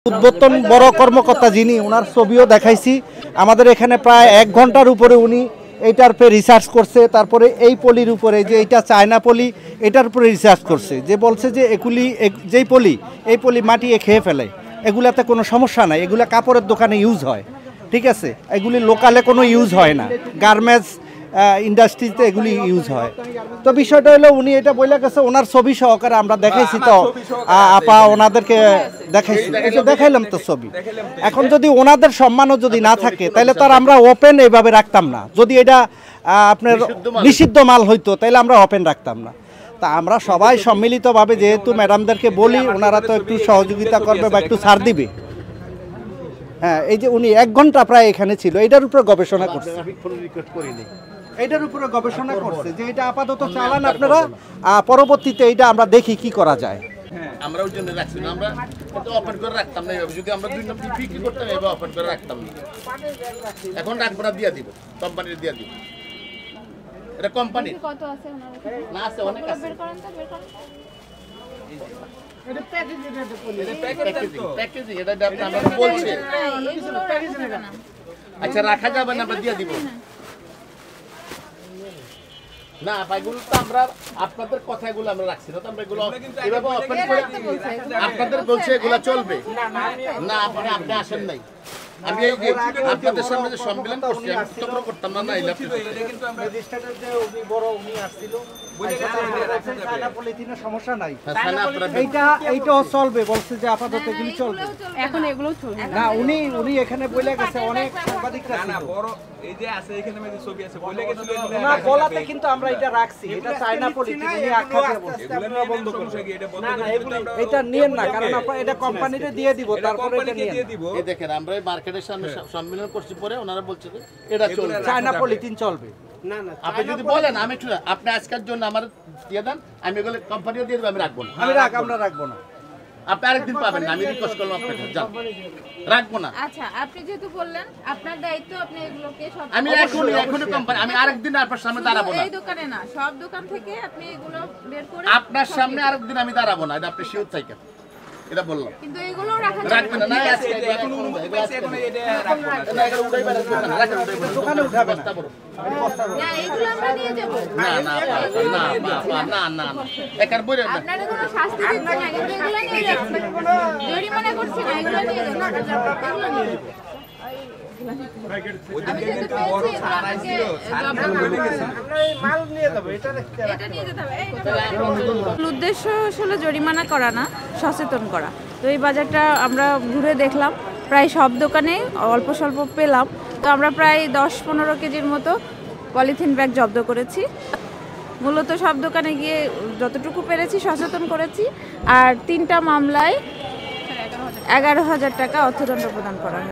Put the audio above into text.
উদ্বোধন বড় কর্মকর্তা যিনি ওনার ছবিও দেখাইছি। আমাদের এখানে প্রায় 1 ঘন্টার উপরে উনি এইটার উপরে রিসার্চ করছে। তারপরে এই পলির উপরে যে এটা চায়না পলি, এটার উপরে রিসার্চ করছে, যে বলছে যে এগুলি যেই পলি, এই পলি মাটিয়ে খেয়ে ফেলে, এগুলাতে কোনো সমস্যা নাই, এগুলা কাপড়ের দোকানে ইউজ হয়, ঠিক আছে, এগুলি লোকালে কোনো ইউজ হয় না, গার্মেন্টস ইন্ডাস্ট্রিতে এগুলি ইউজ হয়। তো বিষয়টা হলো উনি এটা বলে গেছে, ওনার ছবি সহকারে আমরা দেখাইছি, তো আপা ওনাদেরকে দেখাইছি, এটা দেখাইলাম তো ছবি। এখন যদি ওনাদের সম্মানও যদি না থাকে তাহলে তার আমরা ওপেন এইভাবে রাখতাম না। যদি এটা আপনার নিষিদ্ধ মাল হইতো তাহলে আমরা ওপেন রাখতাম না। তা আমরা সবাই সম্মিলিতভাবে যেহেতু ম্যাডামদেরকে বলি, ওনারা তো একটু সহযোগিতা করবে বা একটু ছাড় দিবে। হ্যাঁ, এই যে উনি 1 ঘন্টা প্রায় এখানে ছিল, এটার উপরে গবেষণা করছে, এইটার উপরে গবেষণা করছে যে এটা আপাতত চালান আপনারা, পরবর্তীতে এইটা আমরা দেখি কি করা যায়। আমরা ওই জন্য রাখছি না, আমরা কিন্তু ওপেন করে রাখতাম না। যদি আমরা 2 নম্বর বিক্রি করতাম এভাবে ওপেন করে রাখতাম না। এখন রাখবো না, দিয়ে দিব, কোম্পানির দিয়ে দিব। এটা কোম্পানি কত আছে ওনার কাছে? না আছে, অনেক আছে। বের করেন তো, বের করেন। এটা প্যাকেজিং এটা আমরা বলছি। আচ্ছা, রাখা যাবে না, আমরা দিয়ে দিব না। এগুলো তো আমরা আপনাদের কথাগুলো আমরা রাখছি না, তো আমরা এগুলো এভাবে ওপেন করে আপনাদের বলছে এগুলো চলবে না। আপনি আসেন নাই, আমি এই যে আপনাদের সামনে যে সম্মেলন করছি আমি উত্তর করতাম না। এটা কিন্তু আমরা রেজিস্ট্রারের যে উনি বড় উনি আসছিল, সানা পলিথিনের সমস্যা নাই, এইটাও চলবে বলছে যে আপাতত এগুলি চলবে, এখন এগুলো চলবে না। উনি এখানে বলে গেছে, অনেক সাংবাদিকরা ছিল, বড় এই যে আছে এখানে মধ্যে ছবি আছে, বলে গেছে না বলাতে কিন্তু আমরা এটা রাখছি, এটা চায়না পলিথিন উনি আখ্যা দিয়ে বলছে। এগুলো বন্ধ করছে, এটা বন্ধ করে এটা নিয়েন না, কারণ আপনারা এটা কোম্পানিতে দিয়ে দিব, তারপরে এটা নিয়ে দিব। এই দেখেন, আমরা এই মার্কেটের সামনে সম্মেলন করছি, পরে ওনারা বলছে এটা চলবে, চায়না পলিথিন চলবে না। আপনি যদি বলেন আমি একটু আপনি আজকের জন্য আমার দিয়ে দেন, আমি এগুলো কোম্পানিও দিয়ে দেবো, আমি রাখবো না। আমরা রাখবো না, আপনি আরেকদিন পাবেন না, আমি রিকোয়েস্ট করলাম আপনাকে, যান, রাখবো না। আচ্ছা, আপনি যেহেতু বললেন আপনার দায়িত্ব, আপনি এগুলোকে সব আমি এখনই কোম্পানি, আমি আরেকদিন আপনার সামনে দাঁড়াবো না। এই দোকানে না, সব দোকান থেকে আপনি এগুলো বের করে আপনার সামনে আরেকদিন আমি দাঁড়াবো না, এটা আপনি শিওর থাকেন, এটা বললাম। কিন্তু এগুলো রাখা রাখবেন না, না আজকে এখন এটা রাখবো না। না, এগুলো উঠাইবেন না, রাখেন, দোকানে উঠাবেন না, না, এগুলো আমরা নিয়ে যাব না না না না না একার বইরে না। আপনারা কোনো শাস্তি দিচ্ছেন না, কিন্তু এগুলো নিয়ে যাচ্ছেন, জরিমানা করছেন না, এগুলো নিয়ে যাবেন, এগুলো নিয়ে যাবেন। আমি যেহেতু বড় ছাড় আইছিল, এটা নিয়ে যেতে হবে। মূল উদ্দেশ্য আসলে জরিমানা করা না, সচেতন করা। তো এই বাজারটা আমরা ঘুরে দেখলাম, প্রায় সব দোকানে অল্প স্বল্প পেলাম। তো আমরা প্রায় 10-15 কেজির মতো পলিথিন ব্যাগ জব্দ করেছি। মূলত সব দোকানে গিয়ে যতটুকু পেরেছি সচেতন করেছি। আর 3টা মামলায় 11,000 টাকা অর্থদণ্ড প্রদান করা হয়।